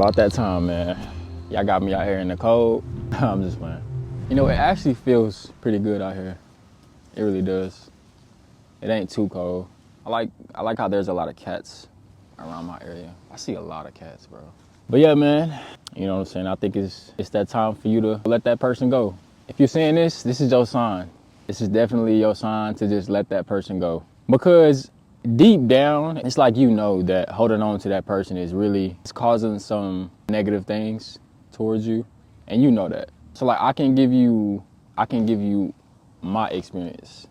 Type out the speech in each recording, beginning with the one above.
about that time, man. Y'all got me out here in the cold. I'm just playing. You know, it actually feels pretty good out here. It really does. It ain't too cold. I like how there's a lot of cats around my area. I see a lot of cats, bro. But yeah, man, you know what I'm saying? I think it's that time for you to let that person go. If you're saying this is your sign. This is definitely your sign to just let that person go. Because deep down, it's like you know that holding on to that person it's causing some negative things towards you, and you know that. So like I can give you my experience.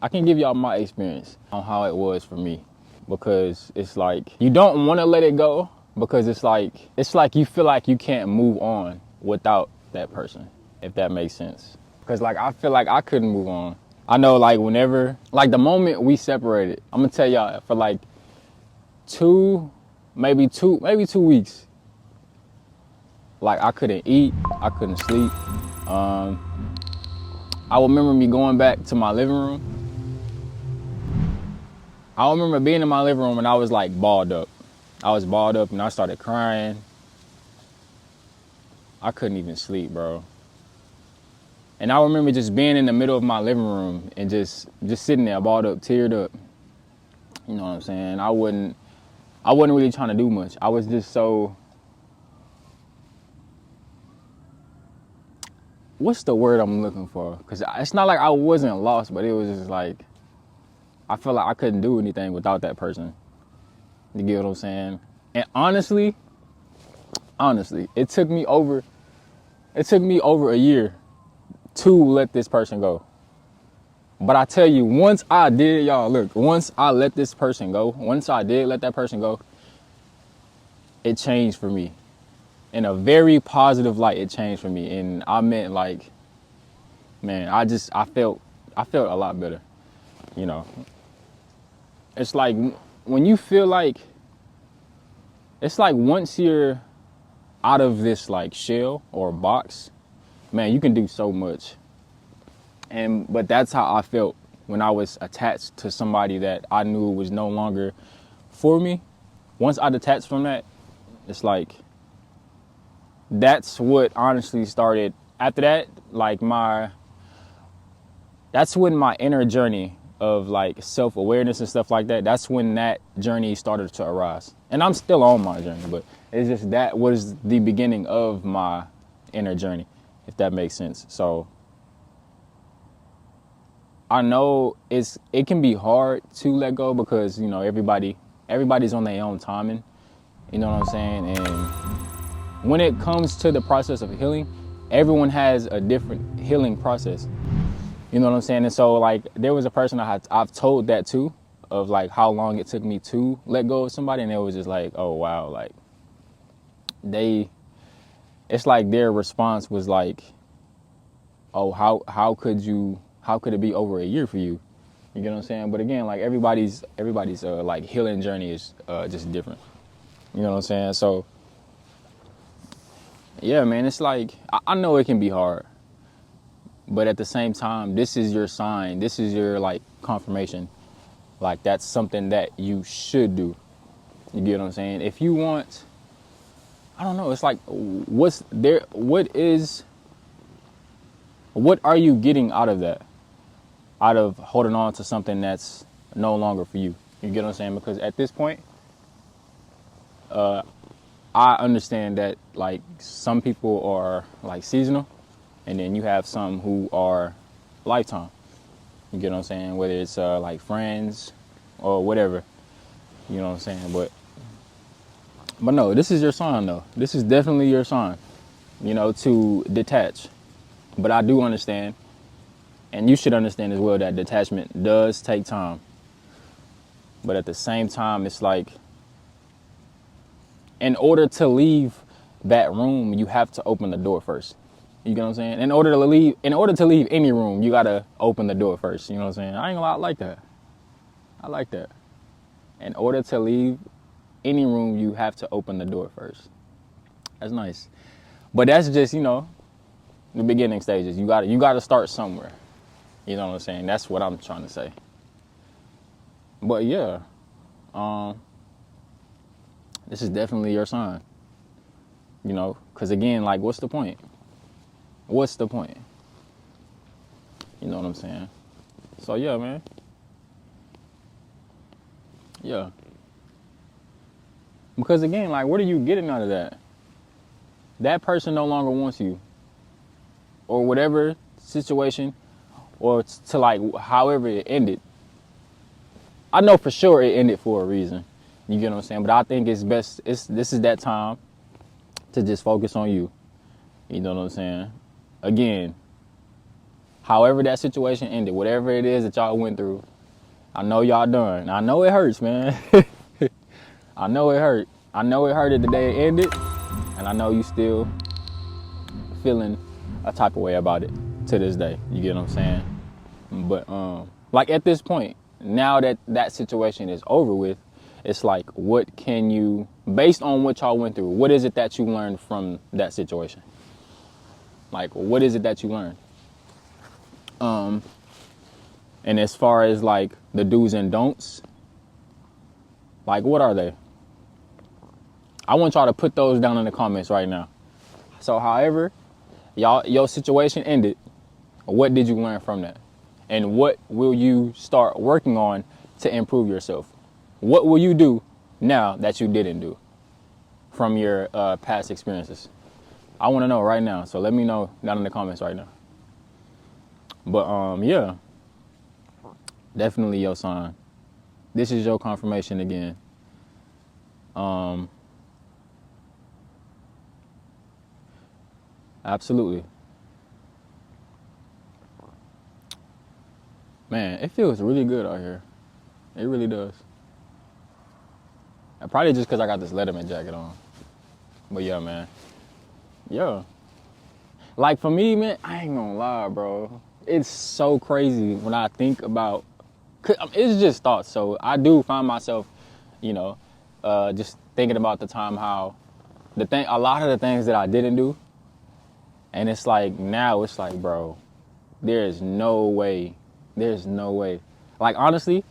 I can give y'all my experience on how it was for me, because it's like you don't want to let it go, because it's like you feel like you can't move on without that person, if that makes sense. Because like I feel like I couldn't move on. I know like whenever, like the moment we separated, I'm gonna tell y'all, for like maybe two weeks, like I couldn't eat, I couldn't sleep. I remember me going back to my living room. I remember being in my living room and I was like balled up. I was balled up and I started crying. I couldn't even sleep, bro. And I remember just being in the middle of my living room and just sitting there balled up, teared up. You know what I'm saying? I wasn't really trying to do much. I was just so, what's the word I'm looking for? Because it's not like I wasn't lost, but it was just like, I felt like I couldn't do anything without that person. You get what I'm saying? And honestly, it took me over a year to let this person go. But I tell you, once I did let that person go, it changed for me. In a very positive light, it changed for me. And I meant like, man, I felt a lot better. You know, it's like when you feel like, it's like once you're out of this like shell or box, man, you can do so much. But that's how I felt when I was attached to somebody that I knew was no longer for me. Once I detached from that, it's like, that's what honestly started. After that, like that's when my inner journey of like self-awareness and stuff like that, that's when that journey started to arise. And I'm still on my journey, but it's just that was the beginning of my inner journey, if that makes sense. So I know it can be hard to let go, because, you know, everybody's on their own timing. You know what I'm saying? And when it comes to the process of healing, everyone has a different healing process. You know what I'm saying? And so like there was a person I've told that to, of like how long it took me to let go of somebody, and it was just like, oh wow, like it's like their response was like, oh, how could it be over a year for you? You get what I'm saying? But again, like everybody's like healing journey is just different. You know what I'm saying? So yeah, man, it's like, I know it can be hard, but at the same time, this is your sign. This is your like confirmation. Like that's something that you should do. You get what I'm saying? If you want, I don't know, it's like, what are you getting out of that? Out of holding on to something that's no longer for you. You get what I'm saying? Because at this point, I understand that like some people are like seasonal, and then you have some who are lifetime. You get what I'm saying? Whether it's like friends or whatever. You know what I'm saying? But no, this is your sign though. This is definitely your sign, you know, to detach. But I do understand, and you should understand as well, that detachment does take time. But at the same time, it's like, in order to leave that room, you have to open the door first. You get what I'm saying? In order to leave any room, you gotta open the door first. You know what I'm saying? I ain't gonna lie, I like that. I like that. In order to leave any room, you have to open the door first. That's nice. But that's just, you know, the beginning stages. You gotta start somewhere. You know what I'm saying? That's what I'm trying to say. But yeah, this is definitely your sign. You know, because again, like, what's the point? What's the point? You know what I'm saying? So yeah, man. Yeah. Because again, like, what are you getting out of that? That person no longer wants you. Or whatever situation, or to like, however it ended. I know for sure it ended for a reason. You get what I'm saying? But I think it's best, this is that time to just focus on you. You know what I'm saying? Again, however that situation ended, whatever it is that y'all went through, I know y'all done. I know it hurts, man. I know it hurt. I know it hurted the day it ended, and I know you still feeling a type of way about it to this day. You get what I'm saying? But like at this point, now that that situation is over with, it's like, what can you, based on what y'all went through, what is it that you learned from that situation? Like, what is it that you learned? And as far as like the do's and don'ts, like, what are they? I want y'all to put those down in the comments right now. So however your situation ended, what did you learn from that? And what will you start working on to improve yourself? What will you do now that you didn't do from your past experiences? I want to know right now. So let me know down in the comments right now. But yeah, definitely your sign. This is your confirmation again. Absolutely. Man, it feels really good out here. It really does. And probably just because I got this Letterman jacket on. But yeah, man. Yeah. Like for me, man, I ain't gonna lie, bro. It's so crazy when I think about, it's just thoughts. So I do find myself, you know, just thinking about the time how a lot of the things that I didn't do. And it's like, now it's like, bro, there's no way. Like, honestly,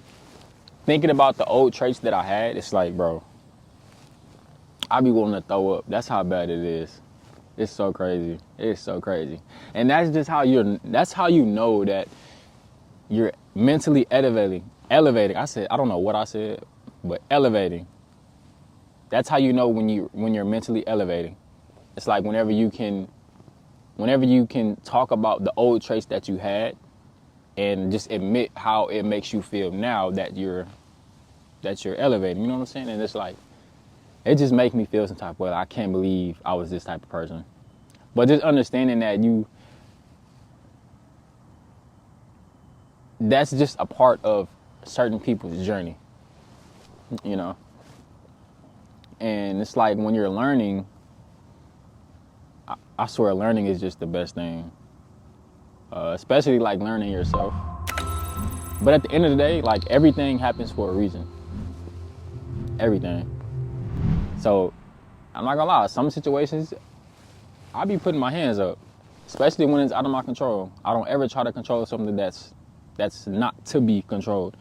thinking about the old traits that I had, it's like, bro, I be willing to throw up. That's how bad it is. It's so crazy. It's so crazy. And that's just how you know that you're mentally elevating. I don't know what I said, but elevating. That's how you know when you're mentally elevating. It's like whenever you can talk about the old traits that you had and just admit how it makes you feel now that you're elevating. You know what I'm saying? And it's like, it just makes me feel some type of way. I can't believe I was this type of person. But just understanding that that's just a part of certain people's journey, you know? And it's like when you're learning, I swear learning is just the best thing. Especially like learning yourself. But at the end of the day, like everything happens for a reason. Everything. So I'm not gonna lie, some situations I be putting my hands up, especially when it's out of my control. I don't ever try to control something that's not to be controlled,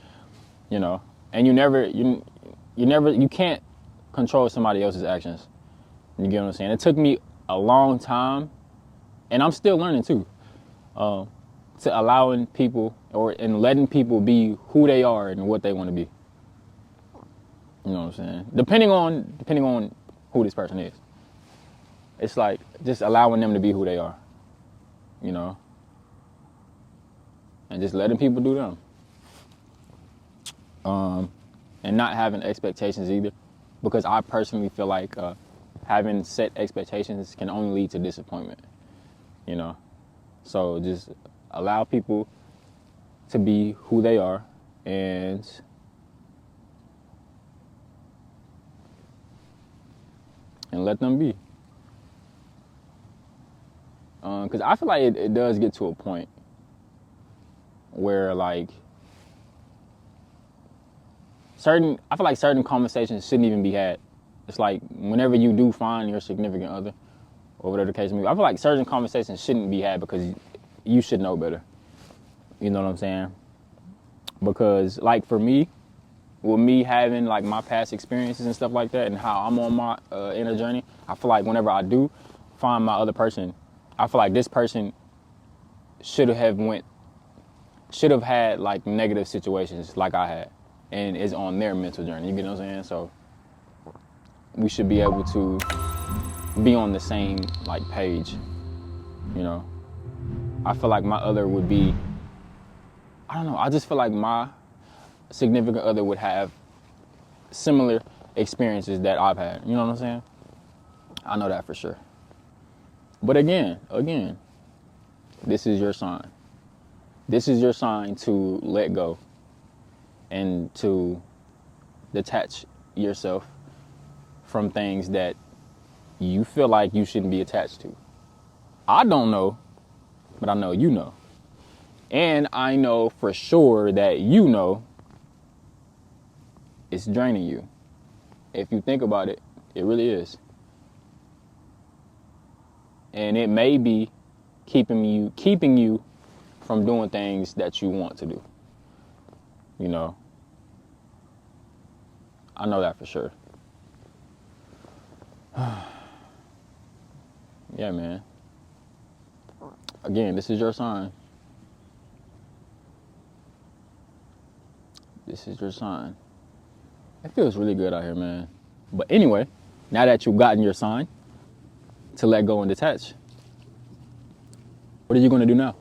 you know. And you can't control somebody else's actions. You get what I'm saying? It took me a long time, and I'm still learning too, to allowing people and letting people be who they are and what they want to be. You know what I'm saying? Depending on who this person is. It's like just allowing them to be who they are, you know? And just letting people do them. And not having expectations either. Because I personally feel like having set expectations can only lead to disappointment, you know? So just allow people to be who they are and let them be. Because I feel like it does get to a point where like I feel like certain conversations shouldn't even be had. It's like whenever you do find your significant other or whatever the case may be, I feel like certain conversations shouldn't be had because you should know better. You know what I'm saying? Because like for me, with me having like my past experiences and stuff like that and how I'm on my inner journey, I feel like whenever I do find my other person, I feel like this person should have had like negative situations like I had, and is on their mental journey. You get what I'm saying? So we should be able to be on the same like page, you know. I feel like my other would be, I don't know, I just feel like my significant other would have similar experiences that I've had. You know what I'm saying? I know that for sure. But again, this is your sign. This is your sign to let go and to detach yourself from things that you feel like you shouldn't be attached to. I don't know, but I know you know. And I know for sure that you know it's draining you. If you think about it, it really is. And it may be keeping you from doing things that you want to do. You know, I know that for sure. Yeah, man. Again, this is your sign. This is your sign. It feels really good out here, man. But anyway, now that you've gotten your sign to let go and detach, what are you going to do now?